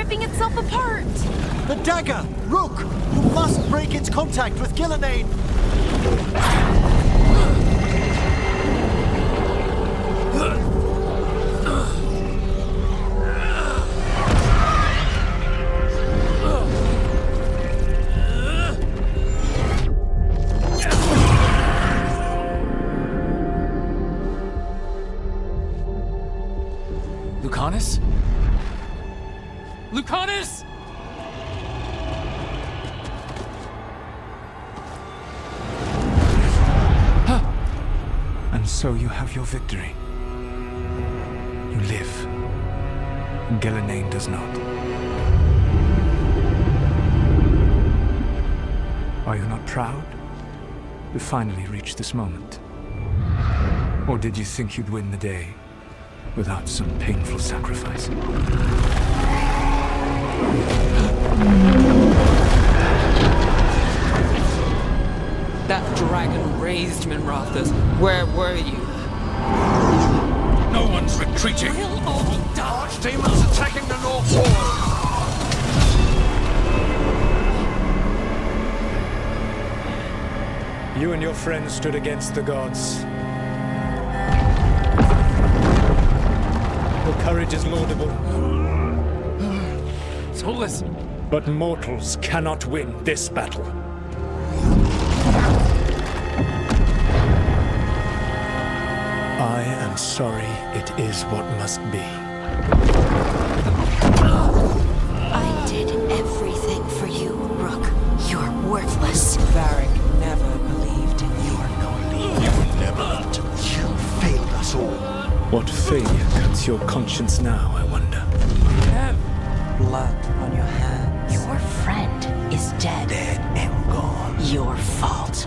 ripping itself apart! The dagger! Rook! You must break its contact with Gillenane! Lucanus? Lucanus! And so you have your victory. You live. Gillenane does not. Are you not proud to finally reach this moment? Or did you think you'd win the day without some painful sacrifice? That dragon raised Minrothus. Where were you? No one's retreating. We'll all die. Archdemons attacking the North Wall. You and your friends stood against the gods. Your courage is laudable. Solus! But mortals cannot win this battle. I am sorry it is what must be. I did everything for you, Rook. You're worthless. Varric never believed in you. You never. You failed us all. What failure cuts your conscience now, I wonder? Blood on your hands. Your friend is dead. Dead and gone. Your fault.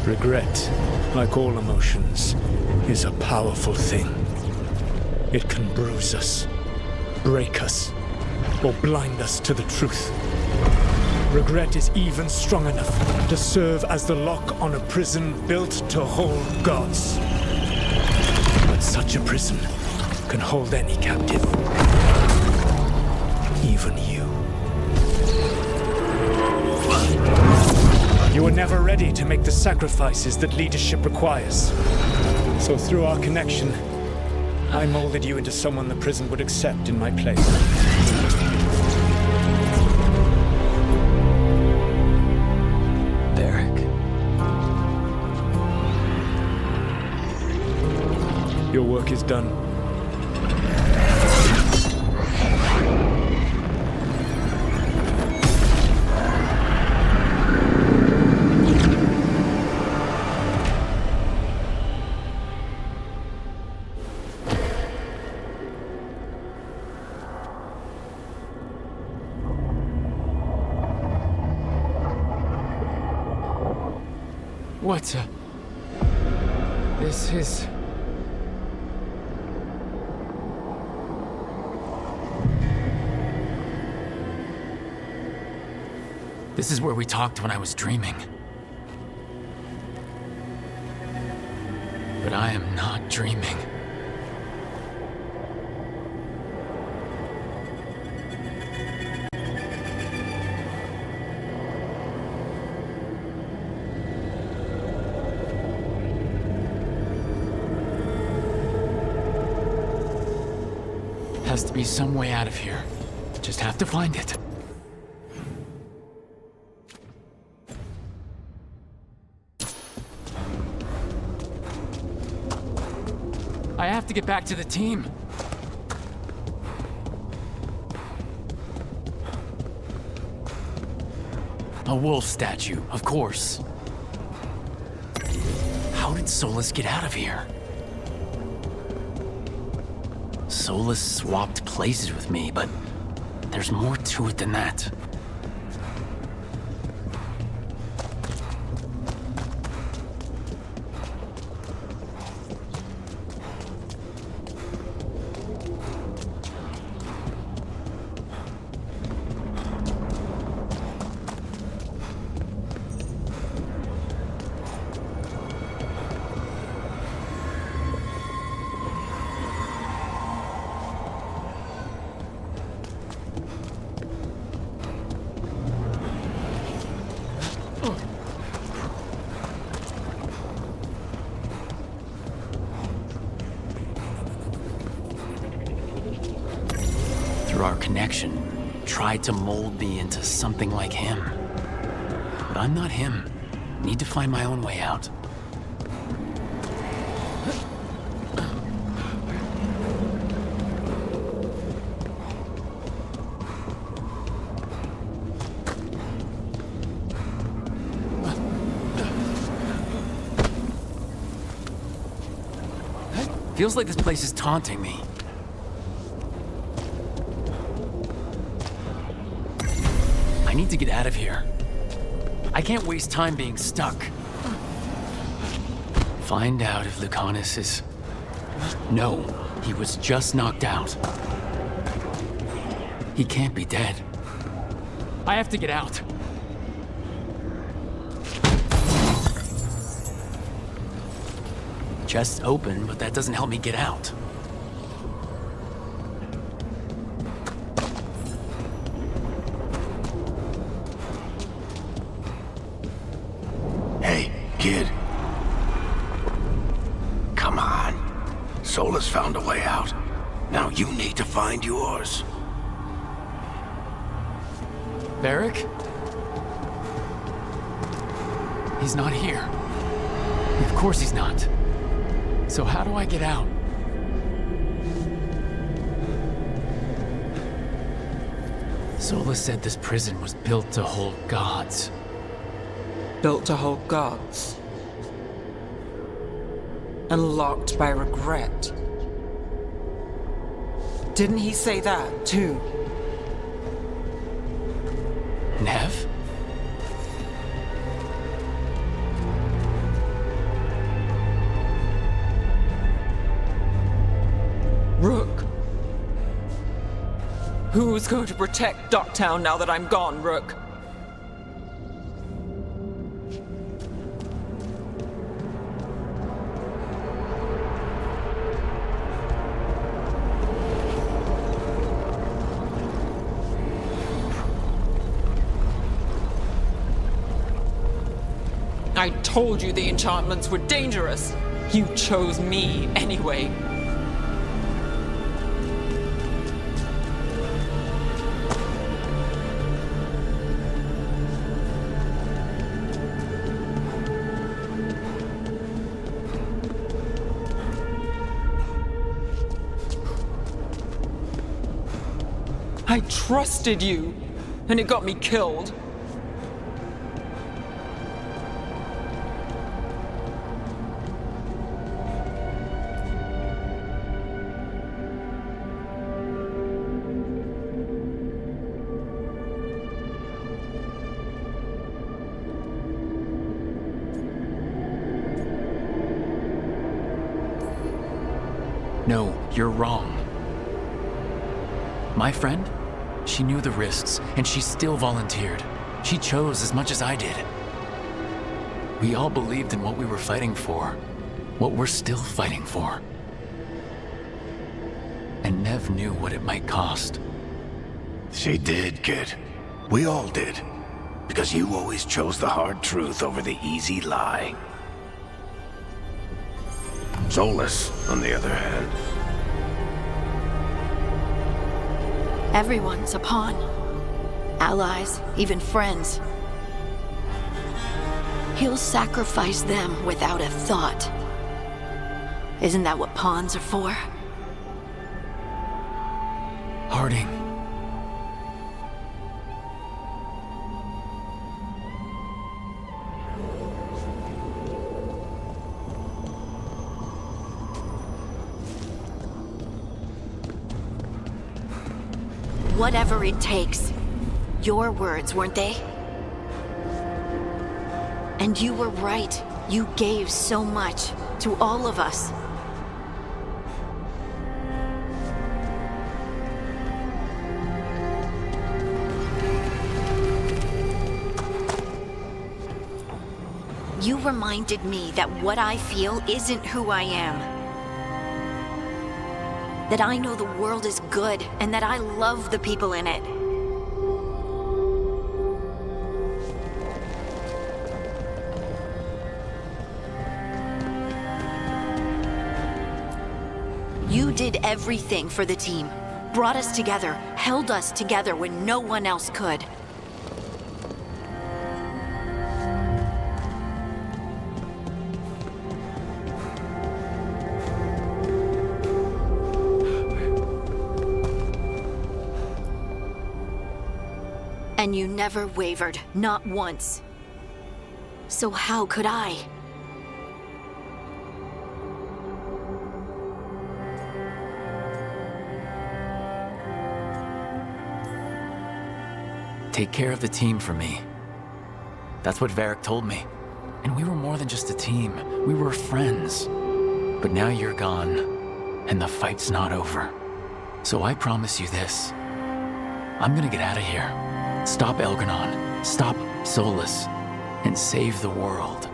Regret, like all emotions, is a powerful thing. It can bruise us, break us, or blind us to the truth. Regret is even strong enough to serve as the lock on a prison built to hold gods. But such a prison can hold any captive. Even you. You were never ready to make the sacrifices that leadership requires. So through our connection, I molded you into someone the prison would accept in my place. Varric. Your work is done. What? This is... This is where we talked when I was dreaming. But I am not dreaming. Has to be some way out of here. Just have to find it. I have to get back to the team. A wolf statue, of course. How did Solus get out of here? Solus swapped places with me, but there's more to it than that. through our connection, tried to mold me into something like him. But I'm not him. Need to find my own way out. Feels like this place is taunting me. I need to get out of here. I can't waste time being stuck. Find out if Lucanus is... No, he was just knocked out. He can't be dead. I have to get out. Chest's open, but that doesn't help me get out. Hey, kid. Come on. Solus found a way out. Now you need to find yours. Varric? He's not here. Of course he's not. So how do I get out? Solus said this prison was built to hold gods. Built to hold gods. And locked by regret. Didn't he say that, too? Nev? Rook. Who's going to protect Docktown now that I'm gone, Rook? I told you the enchantments were dangerous. You chose me anyway. I trusted you, and it got me killed. No, you're wrong. My friend? She knew the risks, and she still volunteered. She chose as much as I did. We all believed in what we were fighting for, what we're still fighting for. And Nev knew what it might cost. She did, kid. We all did. Because you always chose the hard truth over the easy lie. Solus, on the other hand. Everyone's a pawn. Allies, even friends. He'll sacrifice them without a thought. Isn't that what pawns are for? Harding. Whatever it takes. Your words, weren't they? And you were right. You gave so much to all of us. You reminded me that what I feel isn't who I am. That I know the world is good, and that I love the people in it. You did everything for the team. brought us together, held us together when no one else could. And you never wavered, not once. So how could I? Take care of the team for me. That's what Varric told me. And we were more than just a team. We were friends. But now you're gone, and the fight's not over. So I promise you this. I'm gonna get out of here. Stop Elganon, stop Solus, and save the world.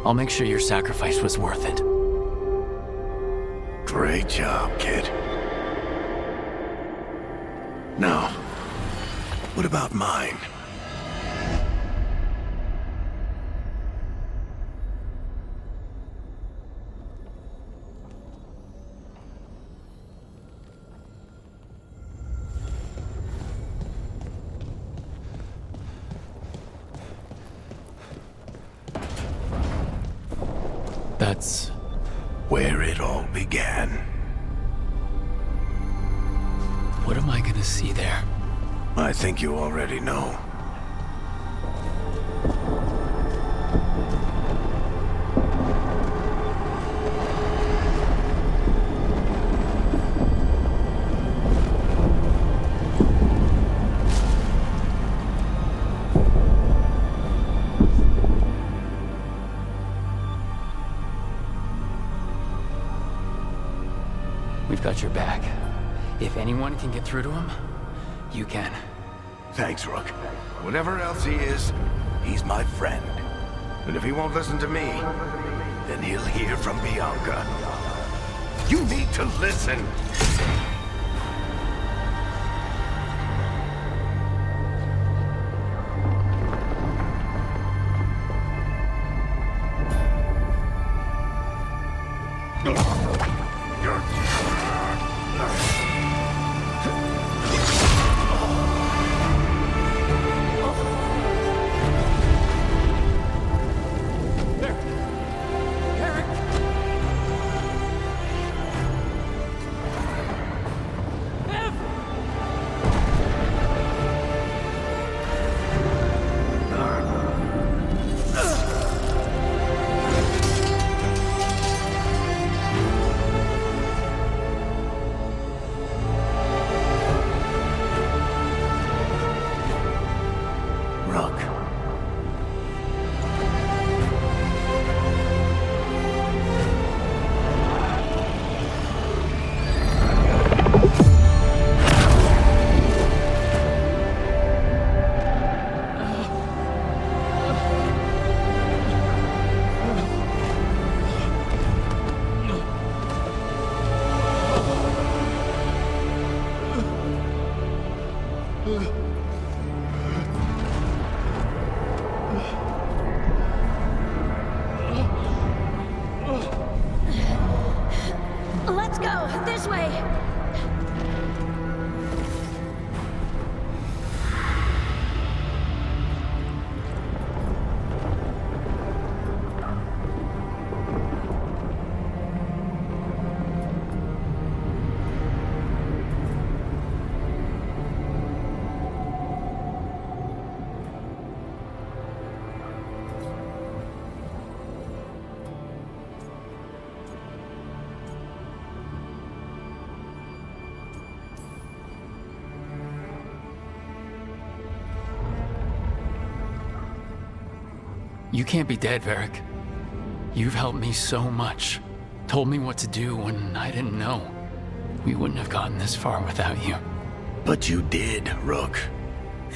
I'll make sure your sacrifice was worth it. Great job, kid. Now, what about mine? That's Where it all began. what am I gonna see there? I think you already know. We've got your back. If anyone can get through to him, you can. Thanks, Rook. Whatever else he is, he's my friend. And if he won't listen to me, then he'll hear from Bianca. You need to listen! Let's go, this way! You can't be dead, Varric. You've helped me so much. Told me what to do when I didn't know. We wouldn't have gotten this far without you. But you did, Rook.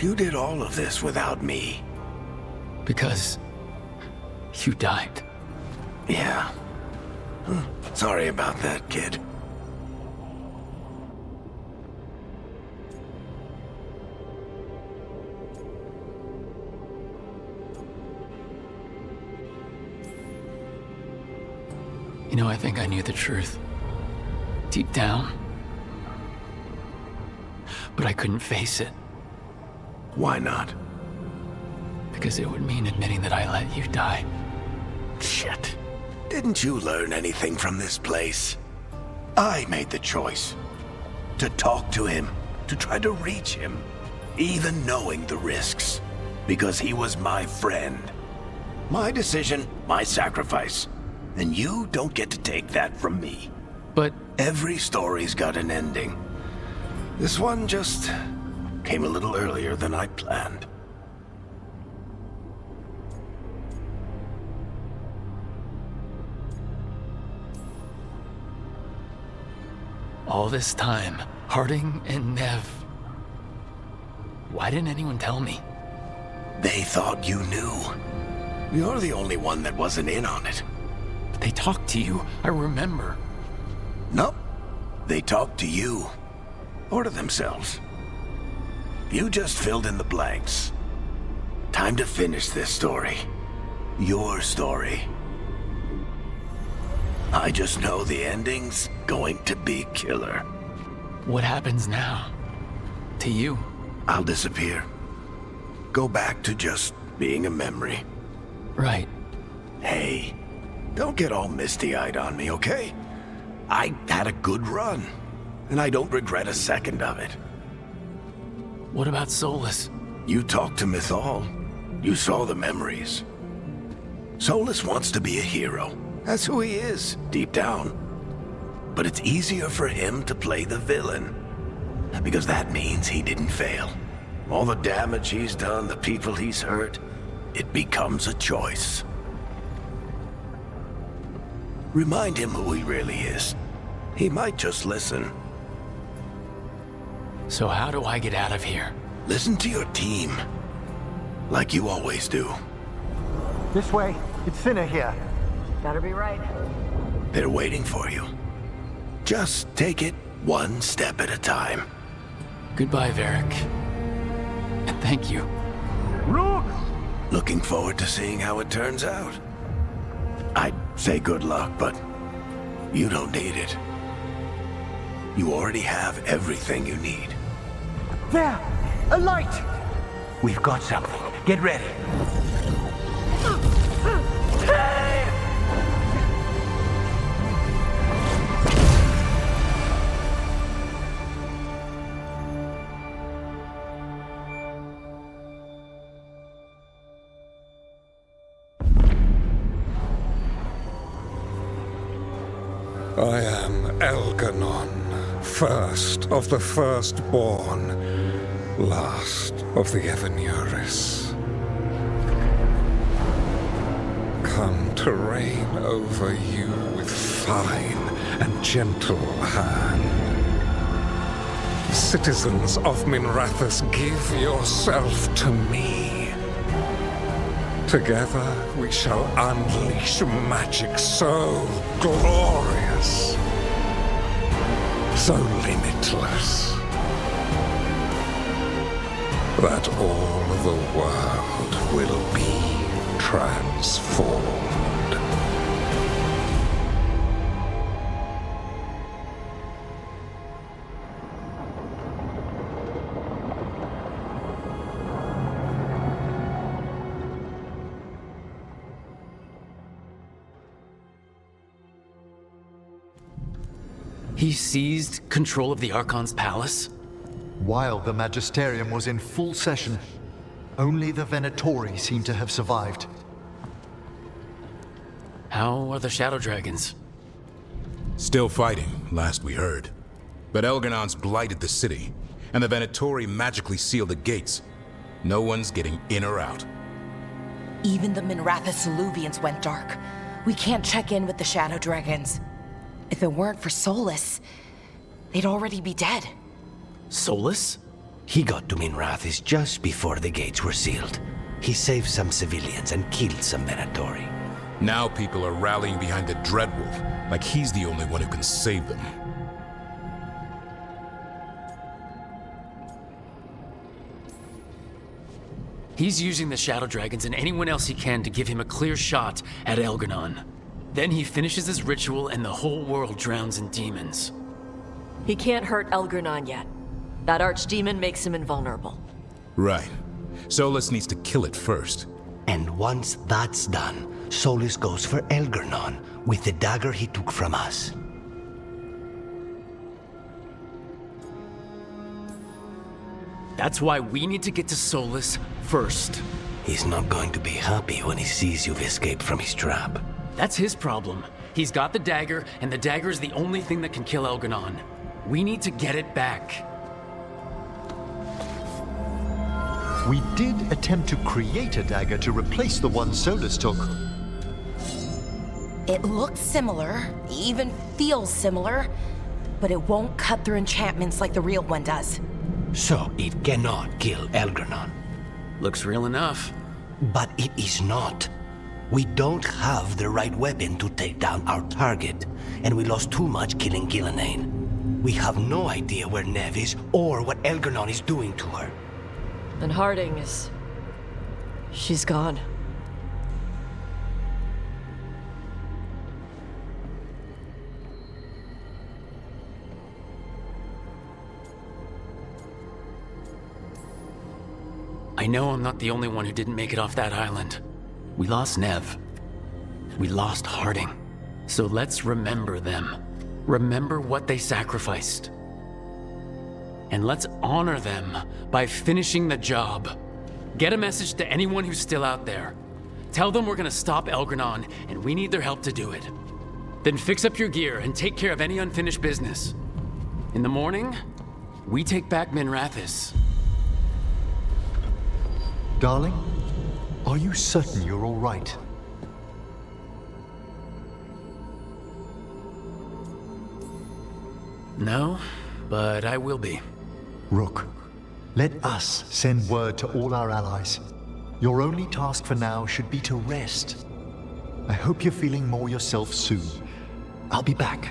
You did all of this without me. Because you died. Yeah. Sorry about that, kid. You know, I think I knew the truth. Deep down, but I couldn't face it. Why not? Because it would mean admitting that I let you die. Shit. Didn't you learn anything from this place? I made the choice. To talk to him, to try to reach him, even knowing the risks. Because he was my friend. My decision, my sacrifice. And you don't get to take that from me. But Every story's got an ending. This one just came a little earlier than I planned. all this time, Harding and Nev, why didn't anyone tell me? They thought you knew. You're the only one that wasn't in on it. But they talked to you, I remember. Nope. They talked to you. Or to themselves. You just filled in the blanks. Time to finish this story. Your story. I just know the ending's going to be killer. What happens now? To you? I'll disappear. Go back to just being a memory. Right. Hey, don't get all misty-eyed on me, okay? I had a good run, and I don't regret a second of it. What about Solus? You talked to Mythal. You saw the memories. Solus wants to be a hero. That's who he is, deep down. But it's easier for him to play the villain. Because that means he didn't fail. All the damage he's done, the people he's hurt, it becomes a choice. Remind him who he really is. He might just listen. So how do I get out of here? Listen to your team. Like you always do. This way. It's thinner here. Better be right. They're waiting for you. Just take it one step at a time. Goodbye, Varric. And thank you. Rook! Looking forward to seeing how it turns out. I'd say good luck, but you don't need it. You already have everything you need. There! A light! We've got something. Get ready. I am Elganon, first of the firstborn, last of the Evenuris. Come to reign over you with fine and gentle hand. Citizens of Minrathous, give yourself to me. Together we shall unleash magic so glorious, so limitless, that all the world will be transformed. He seized control of the Archon's palace? While the Magisterium was in full session, only the Venatori seem to have survived. How are the Shadow Dragons? Still fighting, last we heard. But Elganon's blighted the city, and the Venatori magically sealed the gates. No one's getting in or out. Even the Minrathous Illuvians went dark. We can't check in with the Shadow Dragons. If it weren't for Solus, they'd already be dead. Solus? He got to Minrathous just before the gates were sealed. He saved some civilians and killed some Venatori. Now people are rallying behind the Dreadwolf, like he's the only one who can save them. He's using the Shadow Dragons and anyone else he can to give him a clear shot at Elganon. Then he finishes his ritual and the whole world drowns in demons. He can't hurt Elganon yet. That archdemon makes him invulnerable. Right. Solus needs to kill it first. And once that's done, Solus goes for Elgernon with the dagger he took from us. That's why we need to get to Solus first. He's not going to be happy when he sees you've escaped from his trap. That's his problem. He's got the dagger, and the dagger is the only thing that can kill Elgernon. We need to get it back. We did attempt to create a dagger to replace the one Solus took. It looks similar, even feels similar, but it won't cut through enchantments like the real one does. So it cannot kill Elgernon. Looks real enough. But it is not. We don't have the right weapon to take down our target, and we lost too much killing Gillenane. We have no idea where Neve is or what Elgernon is doing to her. And Harding is... she's gone. I know I'm not the only one who didn't make it off that island. We lost Neve. We lost Harding. So let's remember them. Remember what they sacrificed. And let's honor them by finishing the job. Get a message to anyone who's still out there. Tell them we're gonna stop Elgernon, and we need their help to do it. Then fix up your gear and take care of any unfinished business. In the morning, we take back Minrathous. Darling, are you certain you're all right? No, but I will be. Rook, let us send word to all our allies. Your only task for now should be to rest. I hope you're feeling more yourself soon. I'll be back.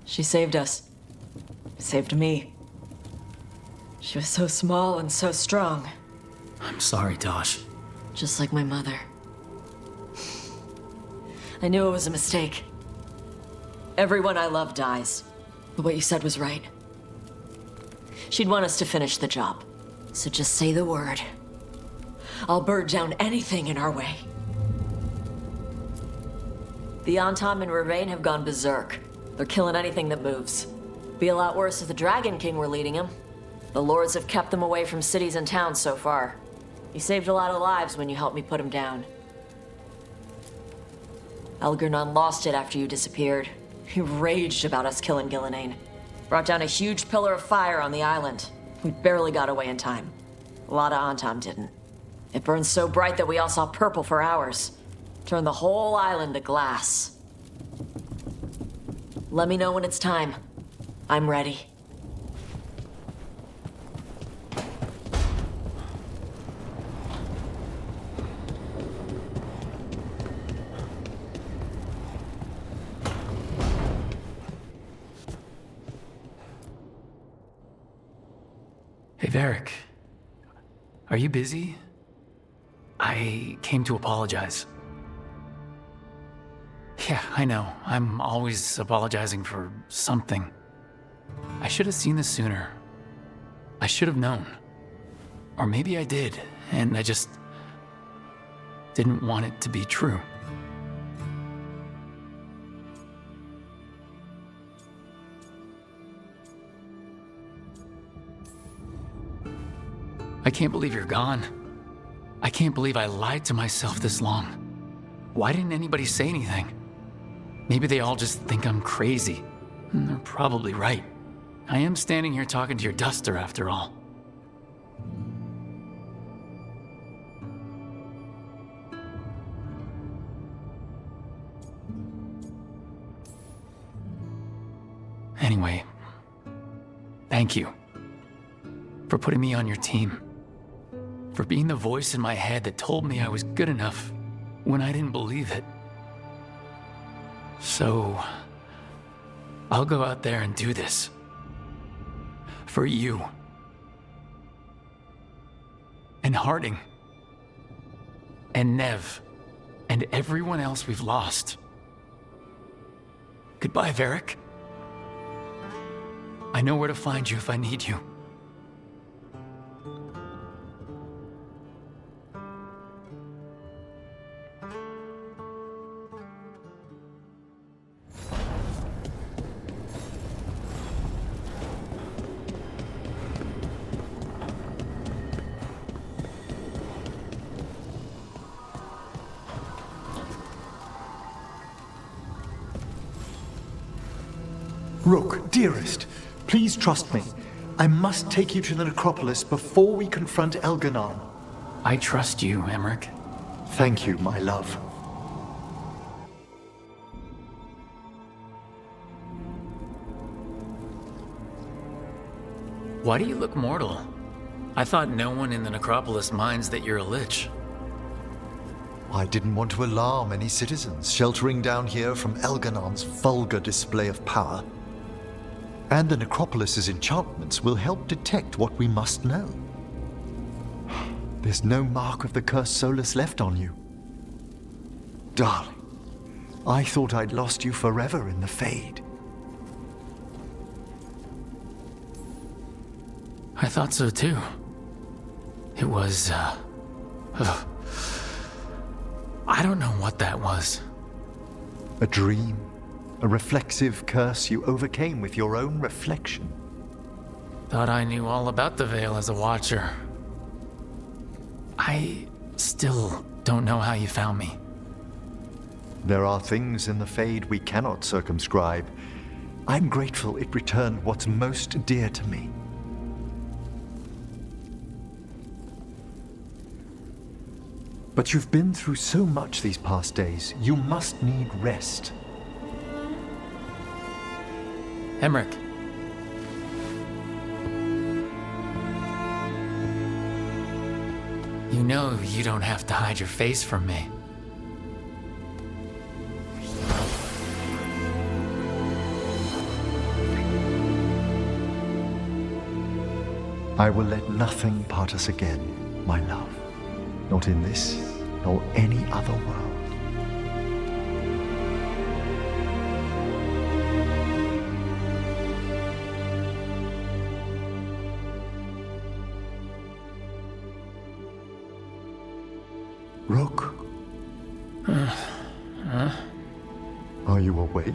She saved us. Saved me. She was so small and so strong. I'm sorry, Tosh. Just like my mother. I knew it was a mistake. Everyone I love dies. But what you said was right. She'd want us to finish the job. So just say the word. I'll burn down anything in our way. The Antam and Ravain have gone berserk. They're killing anything that moves. Be a lot worse if the Dragon King were leading them. The lords have kept them away from cities and towns so far. You saved a lot of lives when you helped me put him down. Elgernon lost it after you disappeared. He raged about us killing Gillenane. Brought down a huge pillar of fire on the island. We barely got away in time. A lot of Antam didn't. It burned so bright that we all saw purple for hours. Turned the whole island to glass. Let me know when it's time. I'm ready. Hey, Varric. Are you busy? I came to apologize. Yeah, I know. I'm always apologizing for something. I should have seen this sooner. I should have known. Or maybe I did, and I just didn't want it to be true. I can't believe you're gone. I can't believe I lied to myself this long. Why didn't anybody say anything? Maybe they all just think I'm crazy. And they're probably right. I am standing here talking to your duster after all. Anyway, thank you for putting me on your team, for being the voice in my head that told me I was good enough when I didn't believe it. So, I'll go out there and do this. For you. And Harding. And Nev. And everyone else we've lost. Goodbye, Varric. I know where to find you if I need you. Rook, dearest, please trust me. I must take you to the necropolis before we confront Elganon. I trust you, Emmerich. Thank you, my love. Why do you look mortal? I thought no one in the necropolis minds that you're a lich. I didn't want to alarm any citizens sheltering down here from Elganon's vulgar display of power. And the necropolis's enchantments will help detect what we must know. There's no mark of the cursed Solus left on you. Darling, I thought I'd lost you forever in the Fade. I thought so too. It was, I don't know what that was. A dream. A reflexive curse you overcame with your own reflection. Thought I knew all about the Veil as a Watcher. I still don't know how you found me. There are things in the Fade we cannot circumscribe. I'm grateful it returned what's most dear to me. But you've been through so much these past days, you must need rest. Emmerich. You know you don't have to hide your face from me. I will let nothing part us again, my love. Not in this, nor any other world. Rook? Are you awake?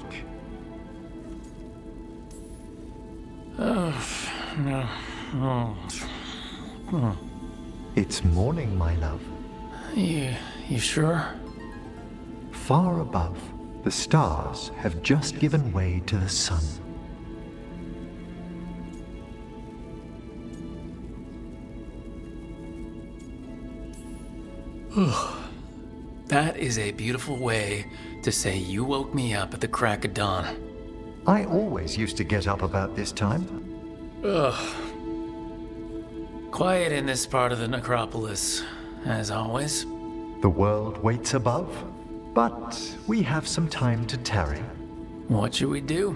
It's morning, my love. You sure? Far above, the stars have just given way to the sun. That is a beautiful way to say you woke me up at the crack of dawn. I always used to get up about this time. Ugh. Quiet in this part of the necropolis, as always. The world waits above, but we have some time to tarry. What should we do?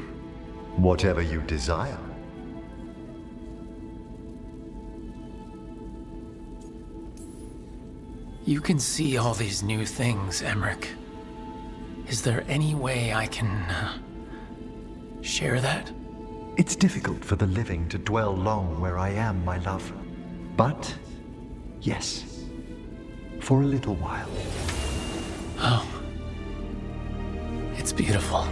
Whatever you desire. You can see all these new things, Emmerich. Is there any way I can share that? It's difficult for the living to dwell long where I am, my love. But, yes, for a little while. Oh. It's beautiful.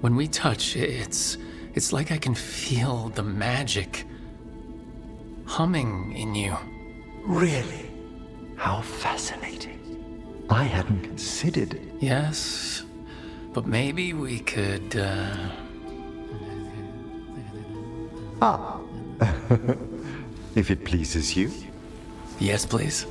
When we touch, it's like I can feel the magic humming in you. Really? How fascinating. I hadn't considered it. Yes, but maybe we could, Ah. If it pleases you. Yes, please.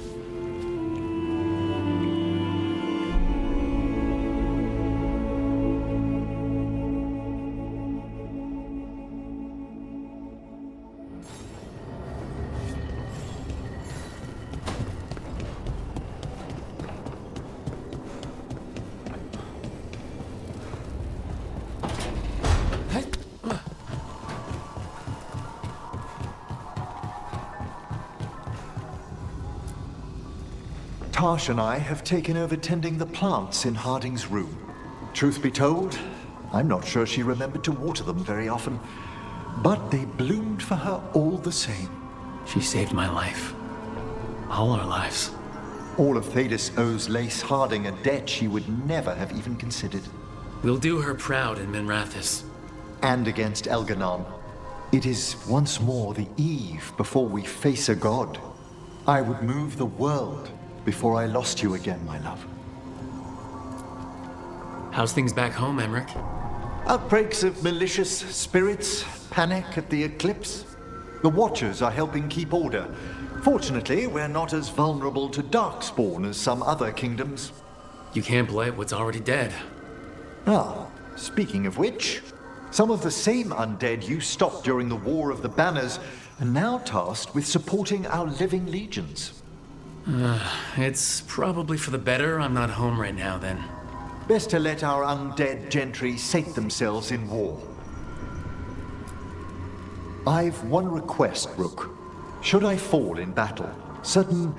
Tash and I have taken over tending the plants in Harding's room. Truth be told, I'm not sure she remembered to water them very often, but they bloomed for her all the same. She saved my life. All our lives. All of Thedas owes Lace Harding a debt she would never have even considered. We'll do her proud in Minrathous. And against Elganon. It is once more the eve before we face a god. I would move the world before I lost you again, my love. How's things back home, Emmerich? Outbreaks of malicious spirits, panic at the eclipse. The Watchers are helping keep order. Fortunately, we're not as vulnerable to Darkspawn as some other kingdoms. You can't blame what's already dead. Ah, speaking of which, some of the same undead you stopped during the War of the Banners are now tasked with supporting our living legions. It's probably for the better I'm not home right now, then. Best to let our undead gentry sate themselves in war. I've one request, Rook. Should I fall in battle, certain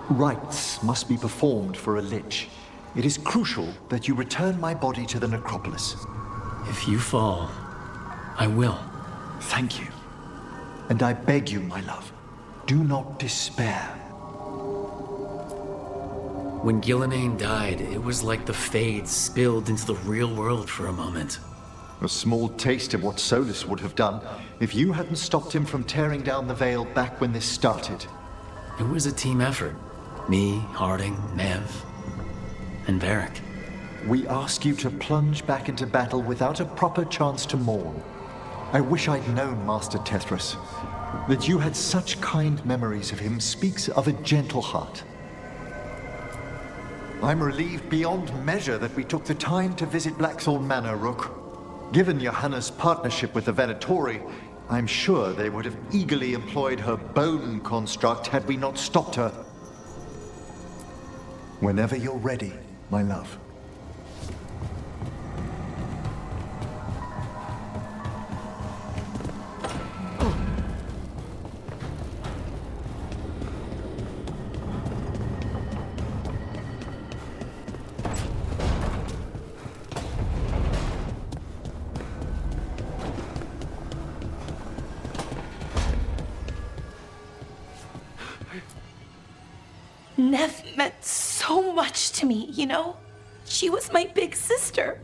rites must be performed for a lich. It is crucial that you return my body to the necropolis. If you fall, I will. Thank you. And I beg you, my love, do not despair. When Gillenane died, it was like the Fades spilled into the real world for a moment. A small taste of what Solus would have done if you hadn't stopped him from tearing down the Veil back when this started. It was a team effort. Me, Harding, Nev, and Varric. We ask you to plunge back into battle without a proper chance to mourn. I wish I'd known Master Tethras. That you had such kind memories of him speaks of a gentle heart. I'm relieved beyond measure that we took the time to visit Blackthorn Manor, Rook. Given Johanna's partnership with the Venatori, I'm sure they would have eagerly employed her bone construct had we not stopped her. Whenever you're ready, my love. Nev meant so much to me, you know? She was my big sister.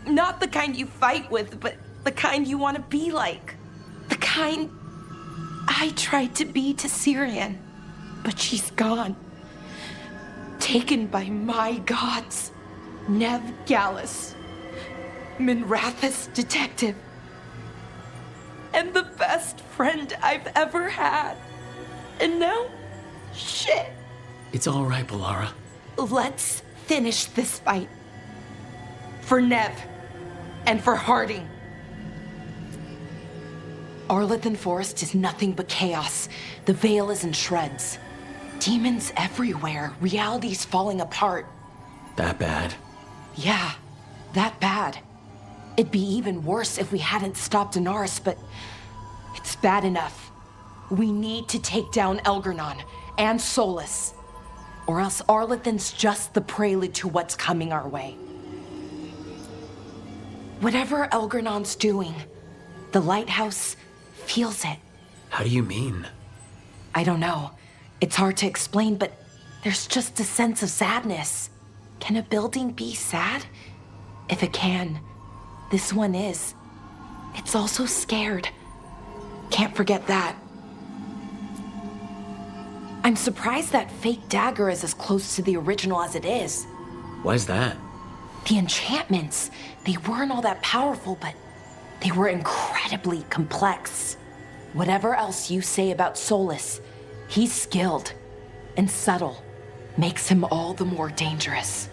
Not the kind you fight with, but the kind you want to be like. The kind I tried to be to Syrian. But she's gone. Taken by my gods. Nev Gallus. Minrathous detective. And the best friend I've ever had. And now, shit. It's all right, Balara. Let's finish this fight. For Nev. And for Harding. Arlethan Forest is nothing but chaos. The Veil is in shreds. Demons everywhere. Reality's falling apart. That bad? Yeah, that bad. It'd be even worse if we hadn't stopped Inaris, but it's bad enough. We need to take down Elgranon and Solus. Or else Arlethan's just the prelude to what's coming our way. Whatever Elgranon's doing, the lighthouse feels it. How do you mean? I don't know. It's hard to explain, but there's just a sense of sadness. Can a building be sad? If it can, This one is. It's also scared. Can't forget that. I'm surprised that fake dagger is as close to the original as it is. Why's that? The enchantments, they weren't all that powerful, but they were incredibly complex. Whatever else you say about Solus, he's skilled and subtle. Makes him all the more dangerous.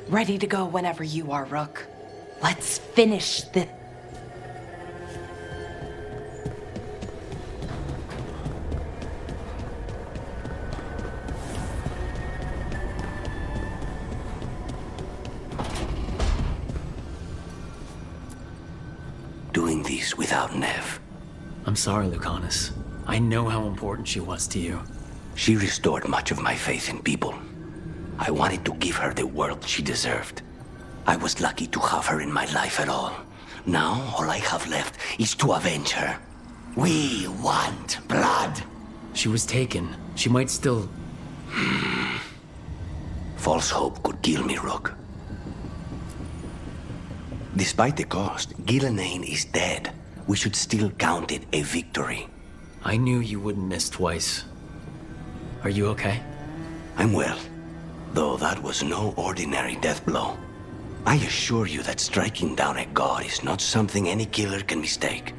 Ready to go whenever you are, Rook. Let's finish the... Doing this without Nev. I'm sorry, Lucanus. I know how important she was to you. She restored much of my faith in people. I wanted to give her the world she deserved. I was lucky to have her in my life at all. Now, all I have left is to avenge her. We want blood. She was taken. She might still... False hope could kill me, Rook. Despite the cost, Gillenane is dead. We should still count it a victory. I knew you wouldn't miss twice. Are you okay? I'm well, though that was no ordinary death blow. I assure you that striking down a god is not something any killer can mistake.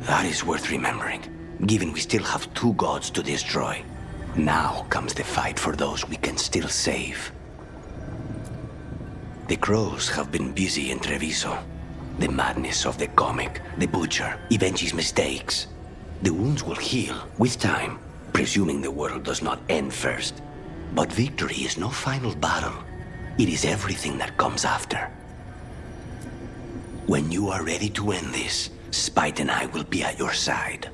That is worth remembering, given we still have 2 gods to destroy. Now comes the fight for those we can still save. The crows have been busy in Treviso. The madness of the comic, the butcher, Evenchi's mistakes. The wounds will heal with time, presuming the world does not end first. But victory is no final battle. It is everything that comes after. When you are ready to end this, Spite and I will be at your side.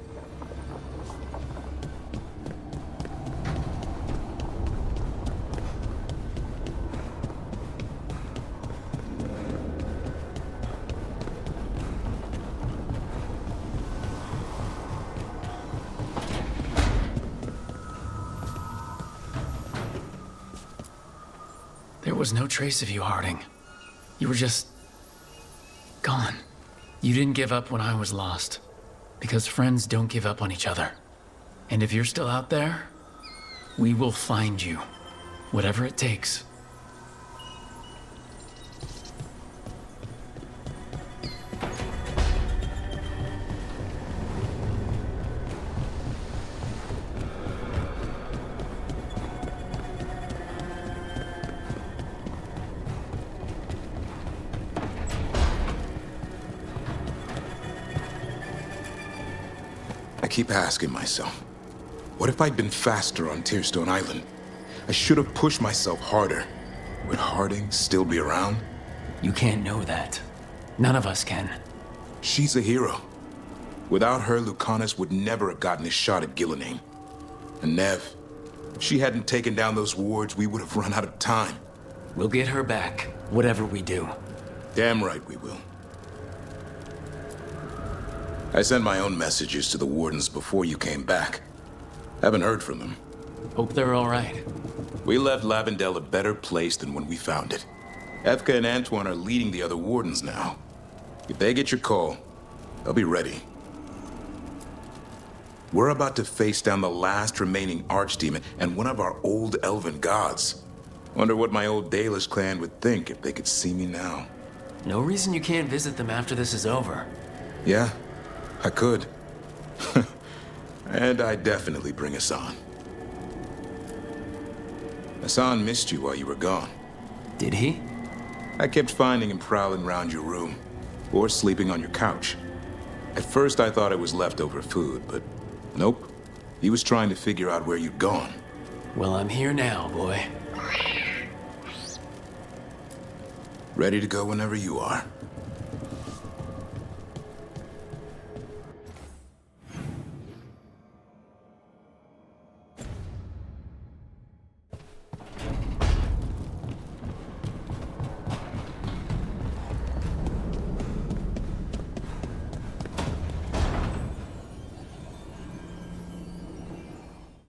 There was no trace of you, Harding. You were just... gone. You didn't give up when I was lost. Because friends don't give up on each other. And if you're still out there, we will find you. Whatever it takes. I keep asking myself, what if I'd been faster on Tearstone Island? I should have pushed myself harder. Would Harding still be around? You can't know that. None of us can. She's a hero. Without her, Lucanus would never have gotten a shot at Gillenane. And Nev, if she hadn't taken down those wards, we would have run out of time. We'll get her back, whatever we do. Damn right we will. I sent my own messages to the wardens before you came back. Haven't heard from them. Hope they're all right. We left Lavendel a better place than when we found it. Efka and Antoine are leading the other wardens now. If they get your call, they'll be ready. We're about to face down the last remaining archdemon and one of our old elven gods. Wonder what my old Daelish clan would think if they could see me now. No reason you can't visit them after this is over. Yeah, I could. And I'd definitely bring Hassan. Hassan missed you while you were gone. Did he? I kept finding him prowling around your room, or sleeping on your couch. At first I thought it was leftover food, but nope. He was trying to figure out where you'd gone. Well, I'm here now, boy. Ready to go whenever you are.